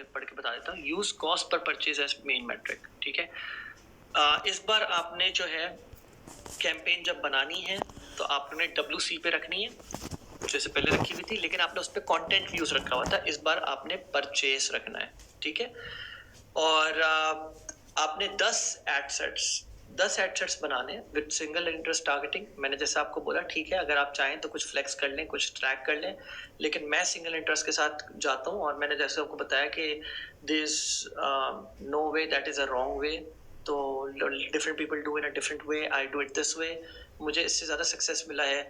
पढ़ के बता देता हूँ। Use cost per purchase as main metric, ठीक है। इस बार आपने जो है कैंपेन जब बनानी है तो आपने WC पे रखनी है, जैसे पहले रखी हुई थी, लेकिन आपने उस पर कॉन्टेंट व्यूज रखा हुआ था। इस बार आपने परचेस रखना है, ठीक है। और आपने 10 एड सेट्स बनाने विद सिंगल इंटरेस्ट टारगेटिंग। मैंने जैसे आपको बोला, ठीक है, अगर आप चाहें तो कुछ फ्लेक्स कर लें, कुछ ट्रैक कर लें, लेकिन मैं सिंगल इंटरेस्ट के साथ जाता हूँ। और मैंने जैसे आपको बताया कि this no way that is a wrong way, तो different people do in a different way, I do it this way. मुझे इससे ज़्यादा सक्सेस मिला है।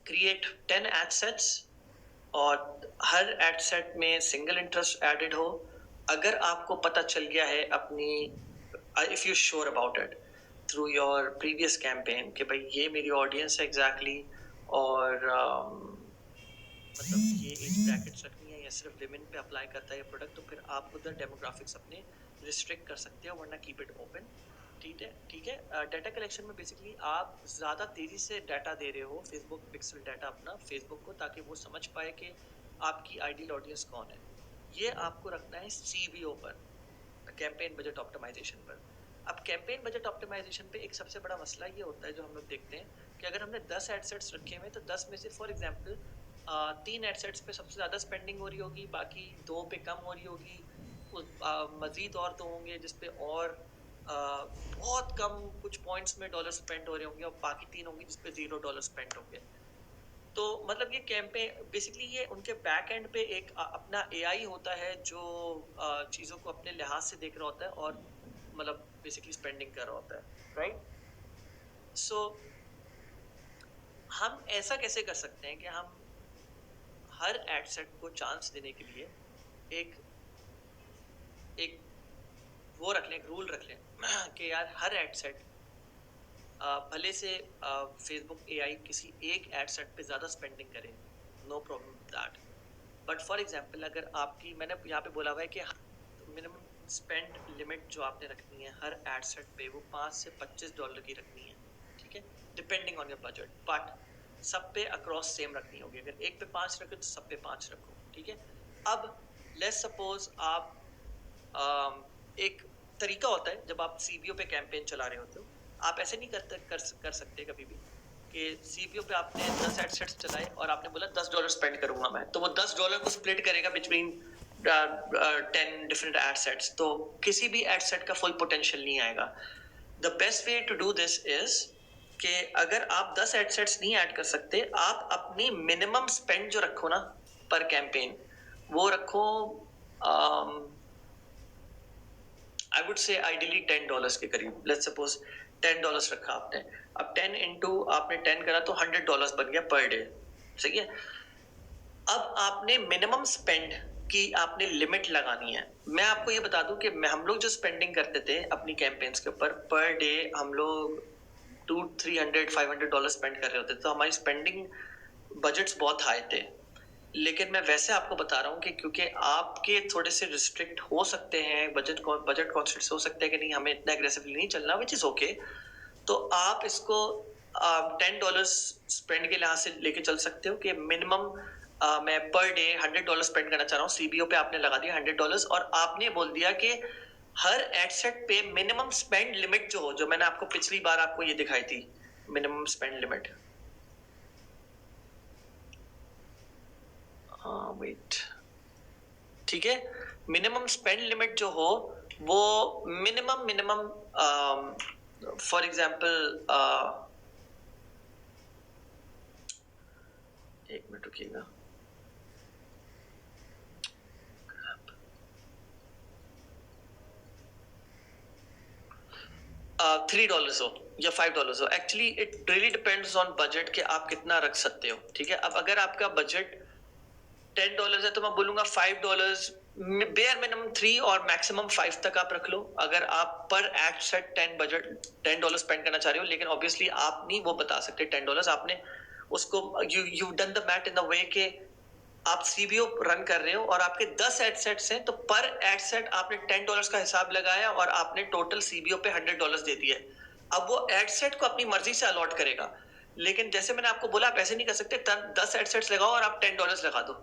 क्रिएट 10 एड सेट्स और हर एड सेट में सिंगल इंटरेस्ट एडेड हो। अगर आपको पता चल गया है अपनी, if you sure about it through your previous campaign कि भाई ये मेरी ऑडियंस है एग्जैक्टली, और मतलब ये एज ब्रैकेट्स रखनी है या सिर्फ विमेन पे अप्लाई करता है ये प्रोडक्ट, तो फिर आप उधर डेमोग्राफिक्स अपने रिस्ट्रिक्ट कर सकते हो, वरना कीप इट ओपन, ठीक है, ठीक है। डाटा कलेक्शन में बेसिकली आप ज़्यादा तेज़ी से डाटा दे रहे हो, फेसबुक पिक्सल डाटा अपना फेसबुक को, ताकि वो समझ पाए कि आपकी आइडियल ऑडियंस कौन है। ये आपको रखना है CBO पर, कैंपेन बजट ऑप्टिमाइजेशन पर। अब कैंपेन बजट ऑप्टिमाइजेशन पे एक सबसे बड़ा मसला ये होता है जो हम लोग देखते हैं कि अगर हमने 10 एड सेट्स रखे हुए तो 10 में से फॉर एग्जांपल 3 एड सेट्स पे सबसे ज़्यादा स्पेंडिंग हो रही होगी, बाकी 2 पे कम हो रही होगी, मज़ीद और 2 होंगे जिस पे और बहुत कम कुछ पॉइंट्स में डॉलर स्पेंड हो रहे होंगे, और बाकी 3 होंगे जिस पे $0 स्पेंड होंगे। तो मतलब ये कैंपेन बेसिकली ये उनके बैक एंड पे एक अपना AI होता है जो चीज़ों को अपने लिहाज से देख रहा होता है और मतलब बेसिकली स्पेंडिंग कर रहा होता है, राइट। सो हम ऐसा कैसे कर सकते हैं कि हम हर एड सेट को चांस देने के लिए एक वो रख लें, एक रूल रख लें कि यार हर एड सेट भले से फेसबुक AI किसी एक एड सेट पे ज़्यादा स्पेंडिंग करे, no problem with that, but for example अगर आपकी, मैंने यहाँ पे बोला हुआ है कि मिनिमम स्पेंड लिमिट जो आपने रखनी है हर एड सेट पे वो $5 से $25 की रखनी है, ठीक है, depending on your budget, but सब पे अक्रॉस सेम रखनी होगी। अगर एक पे 5 रखो तो सब पे 5 रखो, ठीक है। अब लेट्स सपोज आप एक तरीका होता है जब आप CBO पे कैंपेन चला रहे होते हो, आप ऐसे नहीं कर सकते कभी भी कि CBO पे आपने 10 एड सेट्स चलाए और आपने बोला $10 स्पेंड करूंगा मैं, तो वो $10 को स्प्लिट करेगा बिटवीन 10 डिफरेंट एड सेट्स, तो किसी भी एड सेट का फुल पोटेंशियल नहीं आएगा। The best way to do this is कि अगर आप 10 एड सेट्स नहीं ऐड कर सकते, आप अपनी मिनिमम स्पेंड जो रखो ना पर कैंपेन, वो रखो आई वुड से आइडियली $10 के करीब। लेट्स सपोज $10 रखा आपने, अब 10 इंटू आपने 10 करा तो $100 बन गया पर डे, सही है। अब आपने मिनिमम स्पेंड की आपने लिमिट लगानी है। मैं आपको ये बता दूं कि हम लोग जो स्पेंडिंग करते थे अपनी कैंपेन्स के ऊपर पर डे, हम लोग $200-300-500 स्पेंड कर रहे होते, तो हमारी स्पेंडिंग बजट्स बहुत हाई थे। लेकिन मैं वैसे आपको बता रहा हूँ कि क्योंकि आपके थोड़े से रिस्ट्रिक्ट हो सकते हैं, बजट कॉन्स्टेंट्स हो सकते हैं कि नहीं, हमें इतना एग्रेसिवली नहीं चलना, विच इज ओके, तो आप इसको $10 स्पेंड के लिहाज से लेके चल सकते हो कि मिनिमम मैं पर डे $100 स्पेंड करना चाह रहा हूँ। CBO पे आपने लगा दिया $100 और आपने बोल दिया कि हर एड सेट पे मिनिमम स्पेंड लिमिट जो हो, जो मैंने आपको पिछली बार आपको ये दिखाई थी मिनिमम स्पेंड लिमिट, वेट, ठीक है, मिनिमम स्पेंड लिमिट जो हो वो मिनिमम फॉर एग्जांपल एक मिनट रुकिएगा, $3 हो या $5 हो। Actually it really depends on budget कि आप कितना रख सकते हो, ठीक है। अब अगर आपका बजट $10 है तो मैं बोलूंगा $5, बेयर मिनिमम 3 और मैक्सिमम 5 तक आप रख लो, अगर आप पर एड सेट $10 स्पेंड करना चाह रहे हो। लेकिन ऑब्वियसली आप नहीं वो बता सकते $10, आपने उसको you done the math in the way के आप CBO रन कर रहे हो और आपके 10 एड सेट्स हैं, तो पर एड सेट आपने $10 का हिसाब लगाया और आपने टोटल CBO पे $100 दे दिया। अब वो एड सेट को अपनी मर्जी से अलॉट करेगा, लेकिन जैसे मैंने आपको बोला आप ऐसे नहीं कर सकते 10 एड सेट्स लगाओ और आप $10 लगा दो,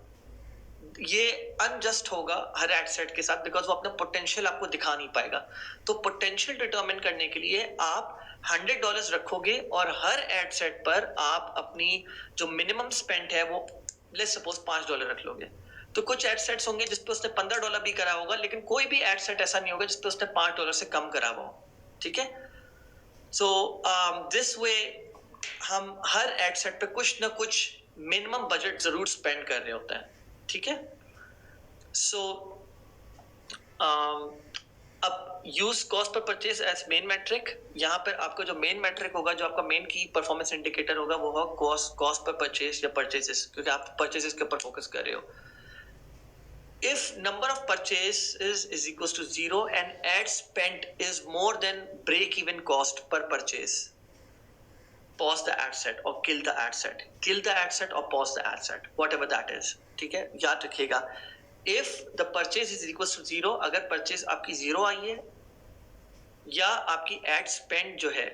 ये अनजस्ट होगा हर एड सेट के साथ, बिकॉज वो अपना पोटेंशियल आपको दिखा नहीं पाएगा। तो पोटेंशियल डिटरमिन करने के लिए आप $100 रखोगे और हर एड सेट पर आप अपनी जो मिनिमम स्पेंड है वो लेट्स सपोज $5 रख लोगे। तो कुछ एड सेट्स होंगे जिस पे उसने $15 भी करा होगा, लेकिन कोई भी एड सेट ऐसा नहीं होगा जिस पे उसने $5 से कम करा हुआ हो, ठीक है। सो दिस वे हम हर एड सेट पे कुछ ना कुछ मिनिमम बजट जरूर स्पेंड कर रहे होते हैं, ठीक है। सो अब use cost per purchase as main metric. यहाँ पर आपका जो मेन मैट्रिक होगा, जो आपका मेन की परफॉर्मेंस इंडिकेटर होगा, वो होगा कॉस्ट पर परचेज या परचेजेस, क्योंकि आप परचेजेस के ऊपर फोकस कर रहे हो। If number of purchases is equals to 0 and ad spent is more than break-even cost per purchase, pause the ad set or kill the ad set. Kill the ad set or pause the ad set, whatever that is. ठीक है, याद रखिएगा। If the purchase is equals to 0, अगर purchase आपकी 0 आई है या आपकी ad spend जो है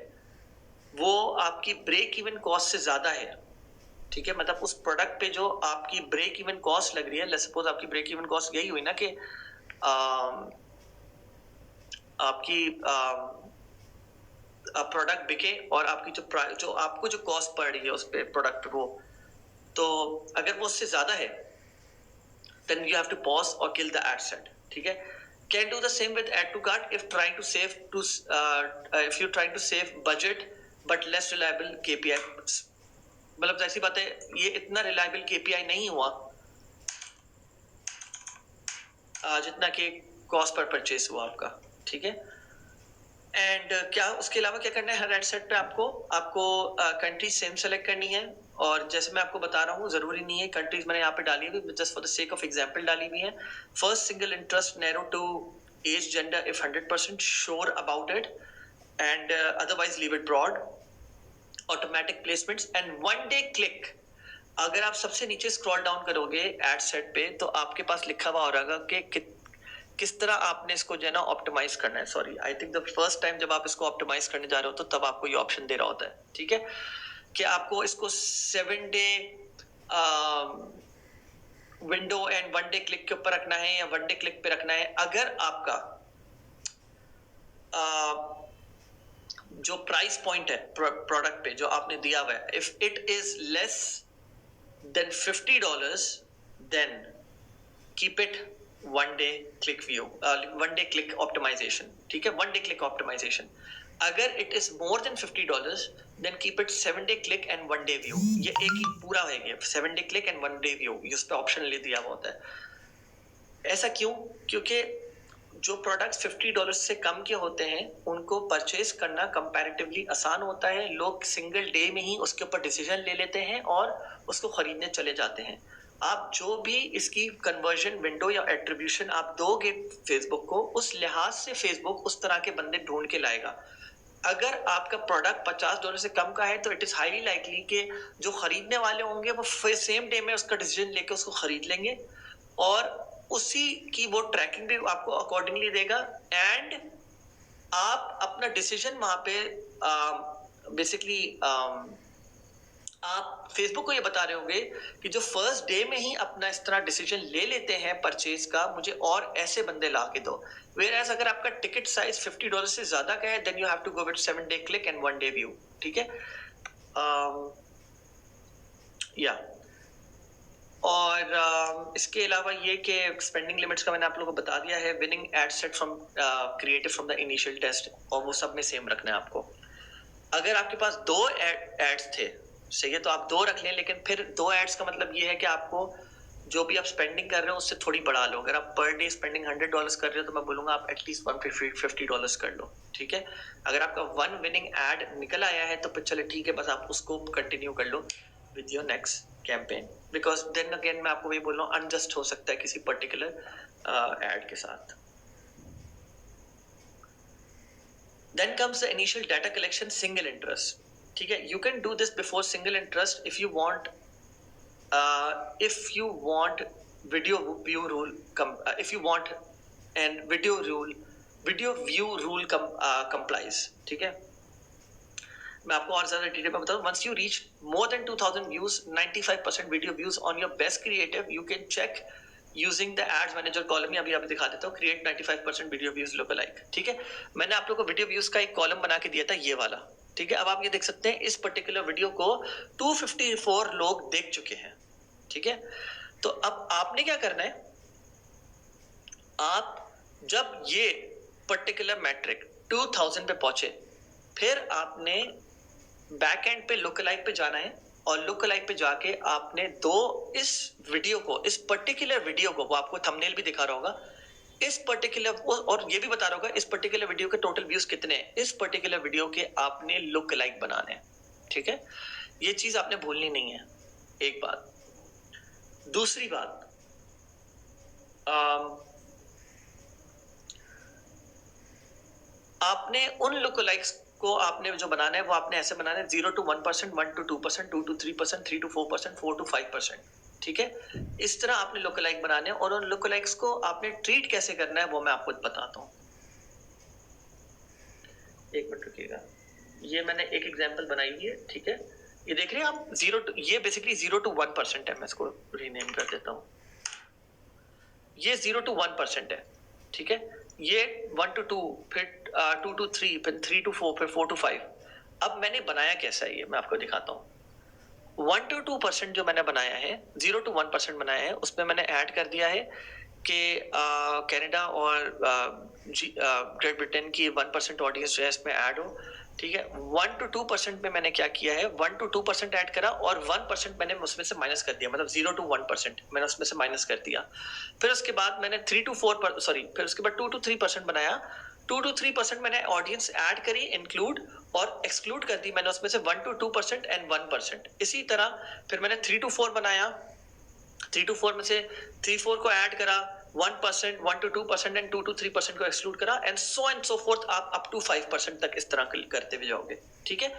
वो आपकी break-even cost से ज़्यादा है, ठीक है, मतलब उस प्रोडक्ट पे जो आपकी ब्रेक इवन कॉस्ट लग रही है, लेट्स सपोज आपकी ब्रेक इवन कॉस्ट यही हुई ना कि आपकी प्रोडक्ट बिके और आपकी जो आपको जो कॉस्ट पड़ रही है उस पे प्रोडक्ट पे, वो तो अगर वो उससे ज्यादा है then you have to pause or kill the ad set, ठीक है। Can do the same with add to cart if you're trying to save budget but less reliable KPI। मतलब ऐसी बात है, ये इतना रिलायबल केपीआई नहीं हुआ जितना कि कॉस्ट पर परचेस हुआ आपका, ठीक है। एंड क्या उसके अलावा क्या करना है, हर एड सेट पे आपको कंट्री सेम सेलेक्ट करनी है। और जैसे मैं आपको बता रहा हूँ, जरूरी नहीं है कंट्रीज मैंने यहाँ पे डाली हुई, just for the sake of example डाली हुई है। First single interest narrow to age gender if 100% sure about it and otherwise leave it broad. Automatic placements and one day click. अगर आप सबसे नीचे स्क्रॉल डाउन करोगे एड सेट पे तो आपके पास लिखा हुआ होगा कि किस तरह आपने इसको जो है ना ऑप्टिमाइज करना है। Sorry, I think the first time जब आप इसको ऑप्टिमाइज करने जा रहे हो तो तब आपको ये ऑप्शन दे रहा होता है, ठीक है, कि आपको इसको 7 day window and 1 day click के ऊपर रखना है या 1 डे क्लिक पे रखना है। अगर आपका जो प्राइस पॉइंट है प्रोडक्ट पे जो आपने दिया हुआ है, if it is less than $50 then keep it 1 day click view, 1 day click optimisation, ठीक है, 1 डे क्लिक ऑप्टिमाइजेशन। अगर it is more than $50 then keep it 7 day click and 1 day view. ये एक ही पूरा है, 7 day click and 1 day view, इस पे ऑप्शन ले दिया हुआ होता है। ऐसा क्यों? क्योंकि जो प्रोडक्ट्स $50 से कम के होते हैं उनको परचेज करना कंपैरेटिवली आसान होता है। लोग सिंगल डे में ही उसके ऊपर डिसीजन ले लेते हैं और उसको खरीदने चले जाते हैं। आप जो भी इसकी कन्वर्जन विंडो या एट्रीब्यूशन आप दोगे फेसबुक को, उस लिहाज से फेसबुक उस तरह के बंदे ढूंढ के लाएगा। अगर आपका प्रोडक्ट $50 से कम का है तो इट इज हाईली लाइकली कि जो खरीदने वाले होंगे वो सेम डे में उसका डिसीजन लेके उसको खरीद लेंगे और उसी की वो ट्रैकिंग भी आपको अकॉर्डिंगली देगा एंड आप अपना डिसीजन वहां पे बेसिकली आप फेसबुक को ये बता रहे होंगे कि जो फर्स्ट डे में ही अपना इस तरह डिसीजन ले लेते हैं परचेज का, मुझे और ऐसे बंदे ला के दो। वेयरएज अगर आपका टिकट साइज $50 से ज्यादा का है then you have to go with 7 day click and 1 day view, ठीक है। या और इसके अलावा ये कि स्पेंडिंग लिमिट्स का मैंने आप लोगों को बता दिया है। Winning ad set from creative from the initial test, और वो सब में सेम रखना है आपको। अगर आपके पास 2 एड्स थे, सही है, तो आप 2 रख लें, लेकिन फिर 2 एड्स का मतलब ये है कि आपको जो भी आप स्पेंडिंग कर रहे हो उससे थोड़ी बढ़ा लो। अगर आप पर डे स्पेंडिंग $100 कर रहे हो तो मैं बोलूंगा आप एटलीस्ट $150 कर लो, ठीक है। अगर आपका 1 विनिंग एड निकल आया है तो फिर चले ठीक है, बस आप उसको कंटिन्यू कर लो with your next campaign, because then again मैं आपको वही बोल रहा हूँ, अनजस्ट हो सकता है किसी पर्टिकुलर एड के साथ। Then comes the initial data collection, single interest, ठीक है। You can do this before single interest if you want video view rule if you want and video view rule complies, ठीक है। मैं आपको और ज्यादा डिटेल में बताऊं। once you reach more than 2000 views, 95% video views on your best creative, you can check using the ads manager column, अभी अभी दिखा देता हूँ, क्रिएट 95% वीडियो व्यूज लुकलाइक। ठीक है, मैंने आप लोग को वीडियो व्यूज का एक कॉलम बना के दिया था, ये वाला। ठीक है, अब आप ये देख सकते हैं इस पर्टिकुलर वीडियो को 254 लोग देख चुके हैं। ठीक है, तो अब आपने क्या करना है, आप जब ये पर्टिकुलर मैट्रिक 2000 पे पहुंचे, फिर आपने बैक एंड पे लुकलाइक पे जाना है, और लुकलाइक पे जाके आपने इस वीडियो को, इस पर्टिकुलर वीडियो को, वो आपको थंबनेल भी दिखा रहा होगा, इस पर्टिकुलर, और ये भी बता रहा होगा इस पर्टिकुलर वीडियो के टोटल व्यूज कितने हैं, इस पर्टिकुलर वीडियो के आपने लुकलाइक बनाने हैं। ठीक है, ये चीज आपने भूलनी नहीं है, एक बात। दूसरी बात, आपने उन लुकलाइक्स को आपने जो बनाना है वो आपने ऐसे बनाना है 0 to 1%, 1 to 2%, 2 to 3%, 3 to 4%, 4 to 5%। ठीक है, इस तरह आपने लुकलाइक बनाने हैं, और उन लुकलाइक्स को आपने ट्रीट कैसे करना है वो मैं आपको बताता हूँ। एक मिनट रुकिएगा, ये मैंने एक एग्जांपल बनाई हुई है। ठीक है, ये देख रहे हैं आप, ये बेसिकली 0 to 1% है। मैं इसको रीनेम कर देता हूँ, ये 0 to 1% है। ठीक है, ये 1 to 2, फिर 2 to 3, फिर 3 to 4, फिर 4 to 5। अब मैंने बनाया कैसा है ये मैं आपको दिखाता हूँ। 1 to 2% जो मैंने बनाया है, 0 to 1% बनाया है, उसमें मैंने ऐड कर दिया है कि कनाडा और ग्रेट ब्रिटेन की 1% ऑडियंस जो है इसमें ऐड हो। ठीक है, 1 to 2% में मैंने क्या किया है, 1 to 2% ऐड करा, और 1% मैंने उसमें से माइनस कर दिया, मतलब 0 to 1% मैंने उसमें से माइनस कर दिया। फिर उसके बाद मैंने 3 to 4, फिर उसके बाद 2 to 3% बनाया। 2 to 3% मैंने ऑडियंस ऐड करी, इंक्लूड और एक्सक्लूड कर दी मैंने उसमें से 1 to 2% एंड 1%। इसी तरह फिर मैंने 3 to 4 बनाया, 3 to 4 में से 3-4 को ऐड करा, 1%, 1 to 2% एंड 2 to 3% को एक्सक्लूड करा, एंड सो फोर्थ, आप अप टू 5% तक इस तरह करते हुए जाओगे। ठीक है,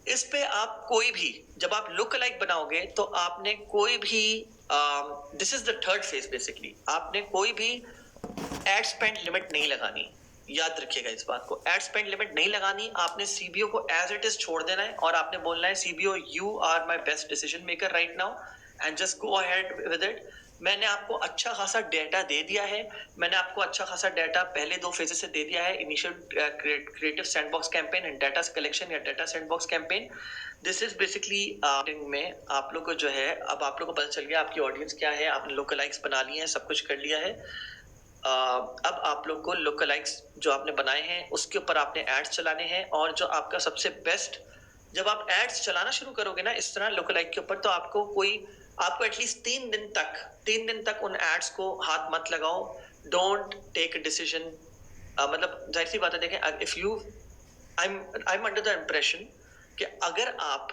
इस पे आप कोई भी, जब आप लुक लाइक बनाओगे तो आपने कोई भी, this is the third phase basically, आपने कोई भी एड स्पेंड लिमिट नहीं लगानी। याद रखिएगा इस बात को, एड स्पेंड लिमिट नहीं लगानी, आपने सीबीओ को एज इट इज छोड़ देना है, और आपने बोलना है CBO you are my best decision maker right now and just go ahead with it. मैंने आपको अच्छा खासा डेटा दे दिया है, मैंने आपको अच्छा खासा डेटा पहले 2 फेजेस से दे दिया है, initial creative sandbox campaign and data collection या data sandbox campaign. This is basically में आप लोग को जो है, अब आप लोग को पता चल गया आपकी ऑडियंस क्या है, आपने लोकलाइक्स बना लिए हैं, सब कुछ कर लिया है। अब आप लोग को लोकलाइक्स जो आपने बनाए हैं उसके ऊपर आपने एड्स चलाने हैं, और जो आपका सबसे बेस्ट, जब आप एड्स चलाना शुरू करोगे ना इस तरह लोकलाइक के ऊपर, तो आपको एटलीस्ट 3 दिन तक उन एड्स को हाथ मत लगाओ। डोंट टेक अ डिसीजन, मतलब जाहिर सी बात है, देखें, if you I am under the impression कि अगर आप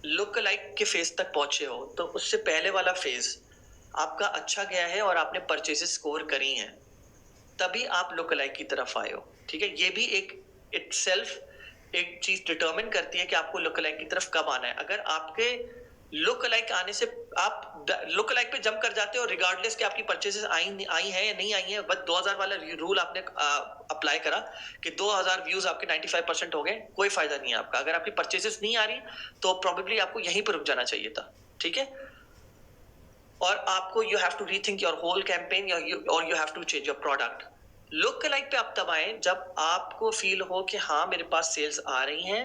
लुकलाइक के फेज तक पहुंचे हो तो उससे पहले वाला फेज आपका अच्छा गया है और आपने परचेजेस स्कोर करी हैं, तभी आप लुकलाइक की तरफ आए हो। ठीक है, ये भी एक इटसेल्फ एक चीज डिटरमिन करती है कि आपको लुकलाइक की तरफ कब आना है। अगर आपके लुकलाइक आने से आप लुकलाइक पे जंप कर जाते हो रिगार्डलेस कि आपकी परचेजेस आई है या नहीं आई है, बस 2000 वाला रूल आपने अप्लाई करा कि 2000 व्यूज आपके 95% हो गए, कोई फायदा नहीं है आपका। अगर आपकी परचेजेस नहीं आ रही तो प्रोबेबली आपको यहीं पर रुक जाना चाहिए था। ठीक है, और आपको you have to rethink your whole campaign और you have to change your product. Lookalike पे आप तब आए जब आपको फील हो कि हाँ मेरे पास सेल्स आ रही हैं,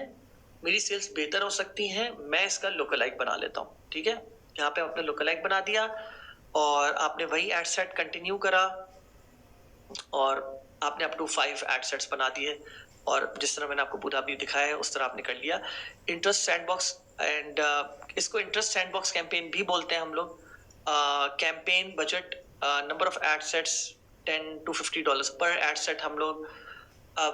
मेरी सेल्स बेहतर हो सकती हैं, मैं इसका लुकलाइक बना लेता हूँ। ठीक है, यहाँ पे आपने लुकलाइक बना दिया और आपने वही एड सेट कंटिन्यू करा, और आपने अप टू 5 एड सेट्स बना दिए, और जिस तरह मैंने आपको पूरा भी दिखाया है उस तरह आपने कर लिया। इंटरेस्ट सैंडबॉक्स एंड इसको इंटरेस्ट सैंडबॉक्स कैंपेन भी बोलते हैं हम लोग। Campaign budget, number of ad sets $10 to $50 पर एड सेट। हम लोग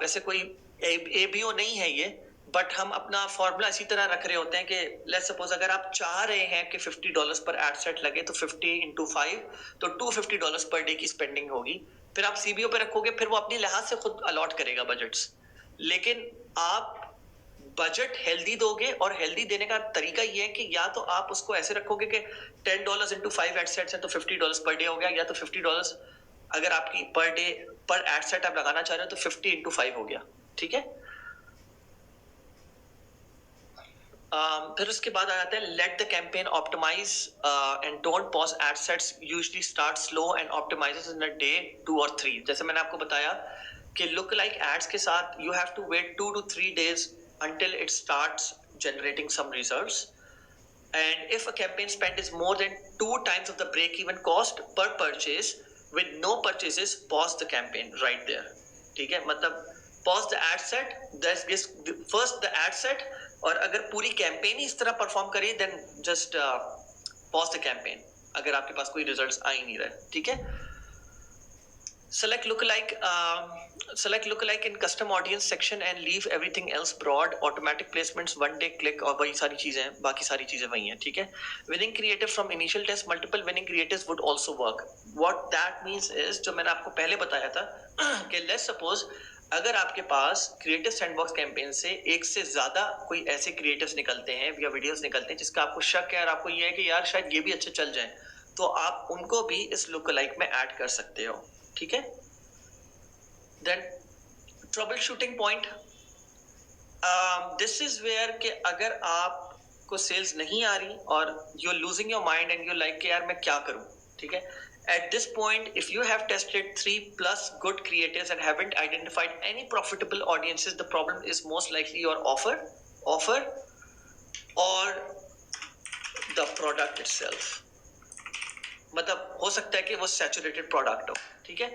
वैसे कोई एबीओ नहीं है ये, बट हम अपना फॉर्मूला इसी तरह रख रहे होते हैं कि लेट्स सपोज अगर आप चाह रहे हैं कि $50 पर एड सेट लगे तो 50 into 5 तो $250 पर डे की स्पेंडिंग होगी। फिर आप सीबीओ पे रखोगे, फिर वो अपनी लिहाज से खुद अलॉट करेगा बजट्स, लेकिन आप बजट हेल्दी दोगे, और हेल्दी देने का तरीका ये है कि या तो आप उसको ऐसे रखोगे कि $10 into 5 एड सेट्स हैं तो $50 पर डे हो गया, या तो $50 अगर आपकी पर डे पर एड सेट आप लगाना चाह रहे हो तो 50 into 5 हो गया। ठीक है, फिर उसके बाद आ जाता है let the campaign optimise and don't pause ad sets usually start slow and optimises in a day 2 और 3। जैसे मैंने आपको बताया कि लुक लाइक एड्स के साथ you have to wait 2 to 3 days until it starts generating some results. And if a campaign spend is more than 2 times of the break even cost per purchase with no purchases, pause the campaign right there. ठीक है, मतलब pause the ad set, this first the ad set, और अगर पूरी campaign ही इस तरह perform करी then just pause the campaign अगर आपके पास कोई रिजल्ट्स आ ही नहीं रहे। ठीक है, select lookalike in custom audience section and leave everything else broad, automatic placements, one day click, और वही सारी चीजें हैं, बाकी सारी चीजें वही हैं। ठीक है, winning creative from initial test, multiple winning creatives would also work. What that means is, जो मैंने आपको पहले बताया था कि let's suppose अगर आपके पास क्रिएटिव सैंडबॉक्स कैंपेन से एक से ज्यादा कोई ऐसे क्रिएटिव्स निकलते हैं या वीडियोस निकलते हैं जिसका आपको शक है और आपको ये है कि यार शायद ये भी अच्छे चल जाएं, तो आप उनको भी इस लुकलाइक में ऐड कर सकते हो। ठीक है, then troubleshooting point, this is where कि अगर आपको सेल्स नहीं आ रही और you are losing your mind and you like कि यार मैं क्या करूं। ठीक है, at this point if you have tested 3+ good creatives and haven't identified any profitable audiences, the problem is most likely your offer or the product itself. मतलब हो सकता है कि वो सैचुरेटेड प्रोडक्ट हो। ठीक है,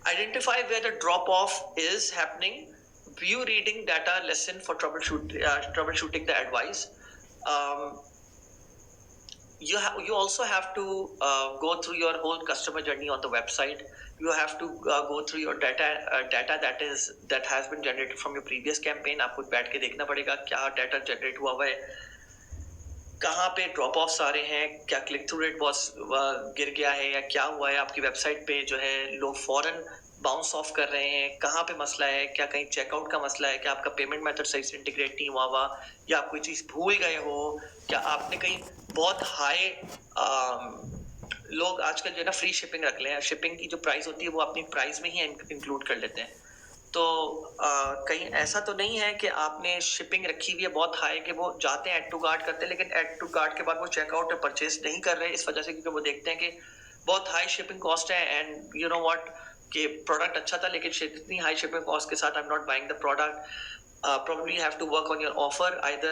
identify where the drop off is happening, view reading data lesson for troubleshooting the advice. You also have to go through your whole customer journey on the website. You have to go through your data that has been generated from your previous campaign. आपको बैठ के देखना पड़ेगा क्या data generate हुआ है, कहाँ पे ड्रॉप ऑफ्स आ रहे हैं, क्या क्लिक थ्रू रेट गिर गया है या क्या हुआ है, आपकी वेबसाइट पे जो है लोग फॉरन बाउंस ऑफ कर रहे हैं, कहाँ पे मसला है, क्या कहीं चेकआउट का मसला है, क्या आपका पेमेंट मेथड सही से इंटीग्रेट नहीं हुआ या आप कोई चीज़ भूल गए हो, क्या आपने कहीं बहुत हाई लोग आजकल जो है ना फ्री शिपिंग रख ले हैं, शिपिंग की जो प्राइस होती है वो अपनी प्राइस में ही इंक्लूड कर लेते हैं। तो कहीं ऐसा तो नहीं है कि आपने शिपिंग रखी हुई है बहुत हाई कि वो जाते हैं ऐड टू कार्ट करते हैं लेकिन ऐड टू कार्ट के बाद वो चेकआउट या परचेज नहीं कर रहे इस वजह से क्योंकि वो देखते हैं कि बहुत हाई शिपिंग कॉस्ट है एंड यू नो व्हाट कि प्रोडक्ट अच्छा था लेकिन इतनी हाई शिपिंग कॉस्ट के साथ I am not buying the product. probably have to work on your offer, either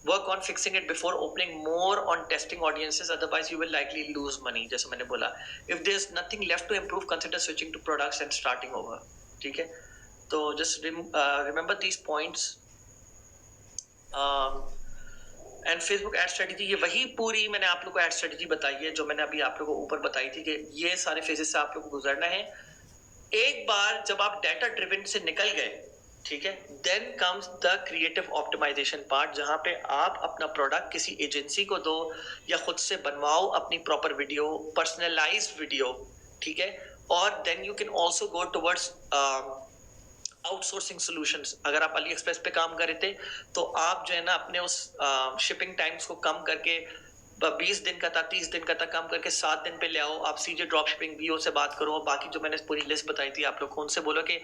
work on fixing it before opening more on testing audiences, otherwise you will likely lose money। जैसे मैंने बोला, if there's nothing left to improve, consider switching to products and starting over। ठीक है, तो just remember these points। And Facebook ad strategy, ये वही पूरी मैंने आप लोग को एड स्ट्रेटेजी बताई है जो मैंने अभी आप लोगों को ऊपर बताई थी कि ये सारे फेजेस से आप लोग को गुजरना है। एक बार जब आप डाटा ड्रिवन से निकल गए, ठीक है, then comes the creative optimization part, जहां पे आप अपना प्रोडक्ट किसी एजेंसी को दो या खुद से बनवाओ अपनी प्रॉपर वीडियो, पर्सनलाइज्ड वीडियो। ठीक है, और then you can also go towards outsourcing solutions. अगर आप अली एक्सप्रेस पे काम कर रहे थे तो आप जो है ना अपने उस शिपिंग टाइम्स को कम करके 20 दिन का था 30 दिन का था कम करके 7 दिन पे ले आओ। आप सीजे ड्रॉप शिपिंग वीओ से बात करो, बाकी जो मैंने पूरी लिस्ट बताई थी आप लोग को उनसे बोलो कि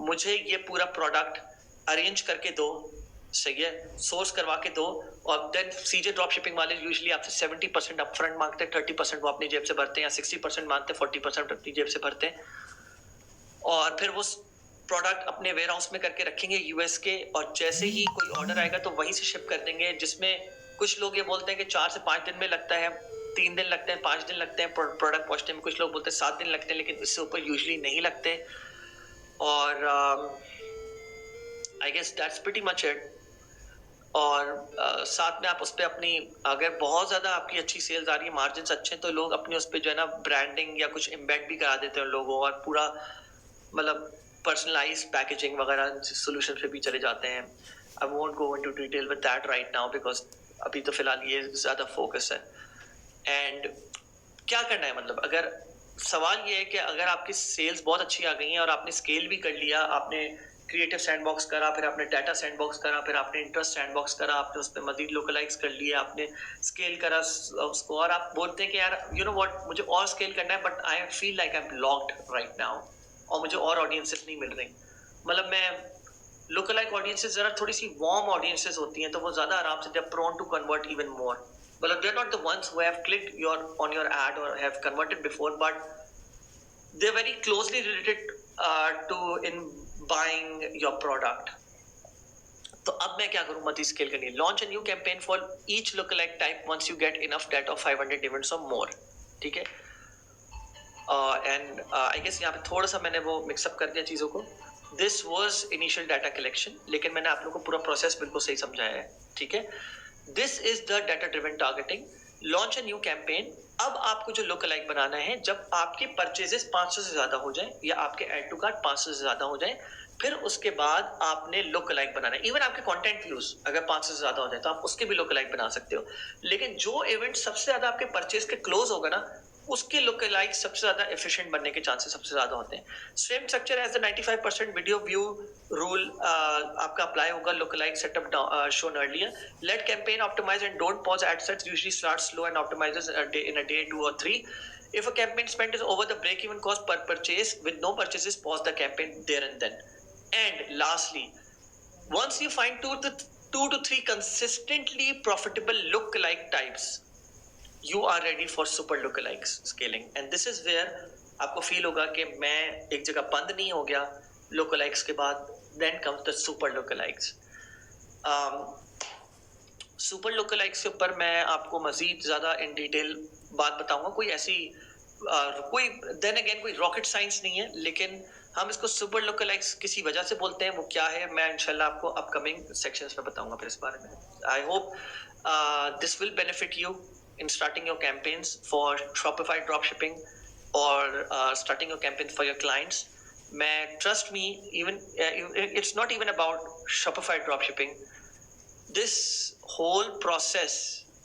मुझे ये पूरा प्रोडक्ट अरेंज करके दो, सही है, सोर्स करवा के दो। और देन सीजे ड्रॉप शिपिंग वाले यूजुअली आपसे 70% अपफ्रंट मांगते हैं, 30% वो अपनी जेब से भरते हैं, या 60% मांगते हैं, 40% अपनी जेब से भरते हैं। और फिर वो प्रोडक्ट अपने वेयर हाउस में करके रखेंगे यूएस के, और जैसे ही कोई ऑर्डर आएगा तो वहीं से शिप कर देंगे। जिसमें कुछ लोग ये बोलते हैं कि 4 से 5 दिन में लगता है, 3 दिन लगते हैं, 5 दिन लगते हैं प्रोडक्ट पहुंचने में। कुछ लोग बोलते हैं 7 दिन लगते हैं, लेकिन इससे ऊपर यूजुअली नहीं लगते। और I guess that's pretty much it. और साथ में आप उस पर अपनी, अगर बहुत ज़्यादा आपकी अच्छी सेल्स आ रही है, मार्जिन अच्छे हैं, तो लोग अपने उस पर जो है ना ब्रांडिंग या कुछ एम्बेड भी करा देते हैं लोगों, और पूरा मतलब पर्सनलाइज पैकेजिंग वगैरह सोल्यूशन पे भी चले जाते हैं। I won't go into detail with that right now because अभी तो फिलहाल ये ज़्यादा फोकस है। एंड क्या करना है, मतलब अगर सवाल ये है कि अगर आपकी सेल्स बहुत अच्छी आ गई हैं और आपने स्केल भी कर लिया, आपने क्रिएटिव सैंडबॉक्स करा, फिर आपने डाटा सैंडबॉक्स करा, फिर आपने इंटरेस्ट सैंडबॉक्स करा, आपने उस पर मजीद लोकलाइज कर लिया, आपने स्केल करा उसको, और आप बोलते हैं कि यार यू नो व्हाट, मुझे और स्केल करना है but I feel like I am blocked right now, और मुझे और ऑडियंसेस नहीं मिल रही। मतलब मैं lookalike audiences जरा थोड़ी सी warm audiences होती हैं, तो वो ज़्यादा आराम से they're prone to convert even more. Well, they're not the ones who have clicked on your ad or have converted before, but they're very closely related to in buying your product. तो अब मैं क्या करूँ मती scale करनी, launch a new campaign for each lookalike type once you get enough data of 500 events और more. ठीक है. एंड आई गेस यहाँ पे थोड़ा सा मैंने वो मिक्सअप कर दिया चीज़ों को. This was initial data collection, लेकिन मैंने आप लोगों को पूरा प्रोसेस बिल्कुल सही समझाया है. ठीक है. This is the data driven targeting. Launch a new campaign. अब आपको जो लुकलाइक बनाना है, जब आपके परचेजेस 500 से ज्यादा हो जाए या आपके एड टू कार्ट 500 से ज्यादा हो जाए, फिर उसके बाद आपने लुकलाइक बनाना है. इवन आपके कंटेंट व्यूज अगर 500 से ज्यादा हो जाए तो आप उसके भी लुकलाइक बना सकते हो. लेकिन जो इवेंट सबसे ज्यादा आपके परचेज के क्लोज होगा ना, उसके लुकलाइक सबसे ज्यादा एफिशिएंट बनने के चांसेस सबसे ज्यादा होते हैं. Same structure as the 95% video view rule आपका अप्लाई होगा. Lookalike setup shown earlier. Let campaign optimise and don't pause ad sets. Usually start slow and optimises in a day 2 or 3. If a campaign spend is over the break even cost per purchase with no purchases, pause the campaign there and then. And lastly, once you find two to three consistently profitable lookalike types, you are ready for super lookalikes scaling. And this is where आपको feel होगा कि मैं एक जगह बंद नहीं हो गया lookalikes के बाद. Then comes the super lookalikes. Super lookalikes के ऊपर मैं आपको मजीद ज़्यादा इन डिटेल बात बताऊंगा. कोई ऐसी कोई देन अगेन कोई रॉकेट साइंस नहीं है, लेकिन हम इसको सुपर लुकलाइक्स किसी वजह से बोलते हैं. वो क्या है मैं इंशाल्लाह आपको अपकमिंग सेक्शंस में बताऊंगा फिर इस बारे में. I hope this will benefit you in starting your campaigns for Shopify dropshipping और starting your campaign for your clients. मैं trust me, even it's not even about Shopify dropshipping. This whole process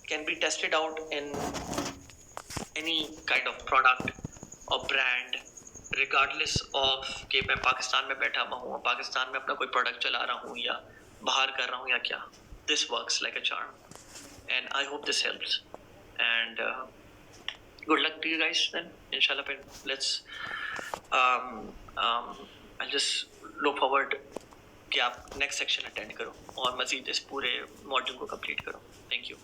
can be tested out in any kind of product or brand, regardless of कि मैं पाकिस्तान में बैठा हुआ हूँ, पाकिस्तान में अपना कोई प्रोडक्ट चला रहा हूँ या बाहर कर रहा हूँ या क्या. This works like a charm, and I hope this helps. And good luck to you guys then. Inshallah, let's I'll just look forward कि आप नेक्स्ट सेक्शन अटेंड करो और मजीद इस पूरे मॉड्यूल को कंप्लीट करो. Thank you.